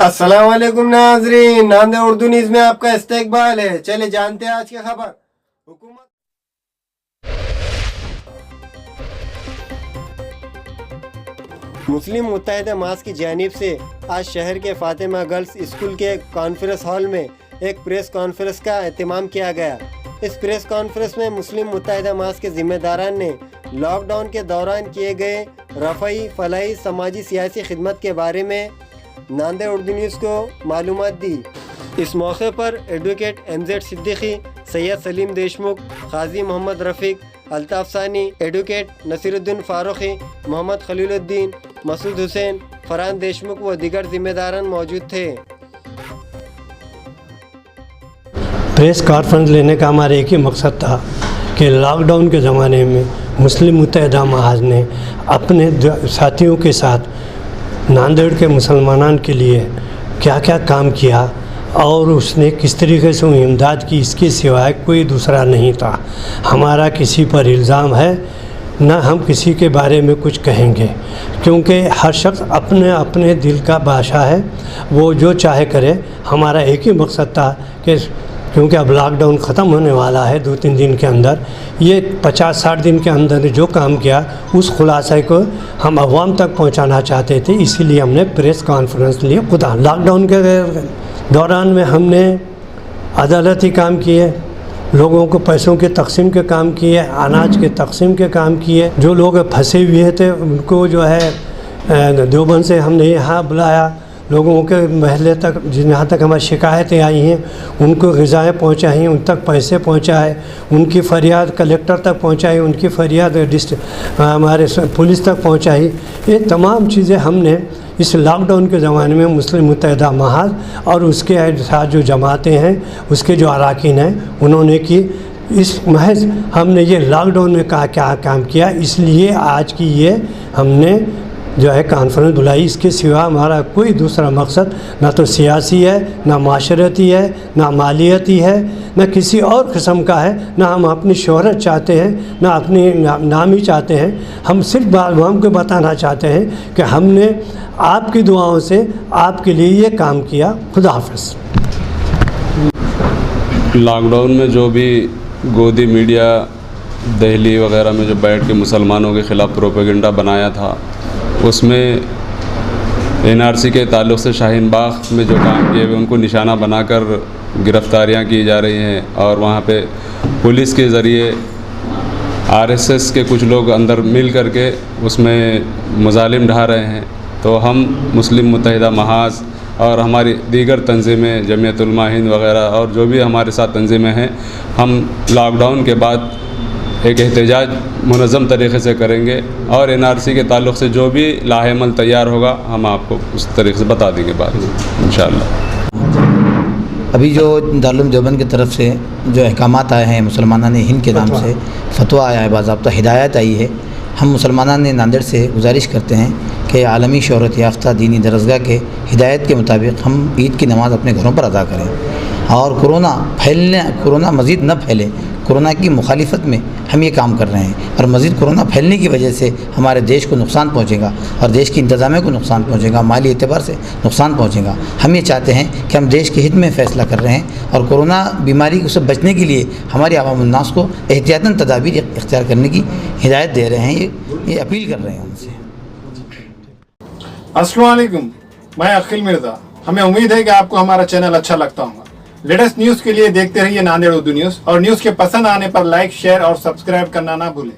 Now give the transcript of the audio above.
अस्सलाम वालेकुम नाज़रीन, नांदे उर्दू न्यूज़ में आपका इस्तकबाल है। चले जानते हैं आज की खबर। हुकूमत मुस्लिम मुत्तहिदा मास की जानिब से आज शहर के फातिमा गर्ल्स स्कूल के कॉन्फ्रेंस हॉल में एक प्रेस कॉन्फ्रेंस का एहतमाम किया गया। इस प्रेस कॉन्फ्रेंस में मुस्लिम मुत्तहिदा मास के ज़िम्मेदारान ने लॉकडाउन के दौरान किए गए रफ़ाई, फलाही, समाजी, सियासी खिदमत के बारे में नांदे उर्दू न्यूज़ को मालूमात दी। इस मौके पर एडवोकेट MZ सिद्दीकी, सैयद सलीम देशमुख, काजी मोहम्मद रफ़ीक, अल्ताफ़ सानी, एडवोकेट नसीरुद्दीन फ़ारूक़ी, मोहम्मद खलीलुद्दीन, मसूद हुसैन, फरहान देशमुख व दीगर ज़िम्मेदारान मौजूद थे। प्रेस कॉन्फ्रेंस लेने का हमारा एक ही मकसद था कि लॉकडाउन के ज़माने में मुस्लिम मुत्तहिदा महाज ने अपने साथियों के साथ नांदेड़ के मुसलमानों के लिए क्या क्या काम किया और उसने किस तरीके से इमदाद की, इसके सिवाय कोई दूसरा नहीं था। हमारा किसी पर इल्ज़ाम है ना हम किसी के बारे में कुछ कहेंगे, क्योंकि हर शख्स अपने अपने दिल का बादशाह है, वो जो चाहे करे। हमारा एक ही मकसद था कि क्योंकि अब लॉकडाउन ख़त्म होने वाला है 2-3 दिन के अंदर, ये 50-60 दिन के अंदर जो काम किया उस खुलासे को हम अवाम तक पहुंचाना चाहते थे, इसीलिए हमने प्रेस कॉन्फ्रेंस लिए। खुदा लॉकडाउन के दौरान में हमने अदालती काम किए, लोगों को पैसों के तकसीम के काम किए, अनाज के तकसीम के काम किए। जो लोग फंसे हुए थे उनको जो है देवबंद से हमने यहाँ बुलाया, लोगों के महल्ले तक जहाँ तक हमारी शिकायतें आई हैं उनको ग़िज़ाएँ पहुँचाई, उन तक पैसे पहुँचाए, उनकी फ़रियाद कलेक्टर तक पहुँचाई, उनकी फ़रियाद हमारे पुलिस तक पहुँचाई। ये तमाम चीज़ें हमने इस लॉकडाउन के ज़माने में मुस्लिम मुत्तहिदा महाज और उसके साथ जो जमातें हैं, उसके जो अरकान हैं, उन्होंने की। इस महज हमने ये लॉकडाउन में क्या काम किया, इसलिए आज की ये हमने जो है कॉन्फ्रेंस बुलाई। इसके सिवा हमारा कोई दूसरा मकसद ना तो सियासी है, ना माशरती है, ना मालियती है, ना किसी और किस्म का है, ना हम अपनी शोहरत चाहते हैं, ना अपनी नामी चाहते हैं। हम सिर्फ आवाम को बताना चाहते हैं कि हमने आपकी दुआओं से आपके लिए ये काम किया। खुदा हाफ़िज़। लॉकडाउन में जो भी गोदी मीडिया दिल्ली वगैरह में जो बैठ के मुसलमानों के ख़िलाफ़ प्रोपेगेंडा बनाया था, उसमें NRC के ताल्लुक़ से शाहीन बाग में जो काम किए हुए उनको निशाना बनाकर गिरफ़्तारियां की जा रही हैं और वहाँ पे पुलिस के ज़रिए RSS के कुछ लोग अंदर मिल करके उसमें मुज़ालिम ढा रहे हैं। तो हम मुस्लिम मुत्तहिदा महाज और हमारी दीगर तंज़ीमें, जमीयत उलमा हिंद वगैरह और जो भी हमारे साथ तंज़ीमें हैं, हम लॉकडाउन के बाद एक एहतजाज मुनज़्ज़म तरीक़े से करेंगे और NRC के ताल्लुक़ से जो भी लाहेमल तैयार होगा हम आपको उस तरीक़े से बता देंगे बाद में इंशाअल्लाह। अभी जो दारुल देवबंद की तरफ से जो अहकामात आए हैं, मुसलमानान हिंद के नाम से फतवा आया है, बाज़ाब्ता हिदायत आई है। हम मुसलमानान नांदेड़ से गुजारिश करते हैं कि आलमी शोहरत याफ्ता दीनी दरसगाह के हिदायत के मुताबिक हम ईद की नमाज़ अपने घरों पर अदा करें और कोरोना मज़ीद न फैले, कोरोना की मुखालिफत में हम ये काम कर रहे हैं। और मज़ीद कोरोना फैलने की वजह से हमारे देश को नुकसान पहुंचेगा और देश की इंतज़ामिया को नुकसान पहुंचेगा, माली एतबार से नुकसान पहुंचेगा। हम ये चाहते हैं कि हम देश के हित में फ़ैसला कर रहे हैं और कोरोना बीमारी से बचने के लिए हमारे आवाम उन्नास को एहतियातन तदाबीर इख्तियार करने की हिदायत दे रहे हैं, ये अपील कर रहे हैं उनसे। अस्सलाम वालेकुम, मैं अखिल मिर्ज़ा। हमें उम्मीद है कि आपको हमारा चैनल अच्छा लगता होगा। लेटेस्ट न्यूज़ के लिए देखते रहिए नांदेड़ उर्दू न्यूज़ और न्यूज़ के पसंद आने पर लाइक, शेयर और सब्सक्राइब करना ना भूलें।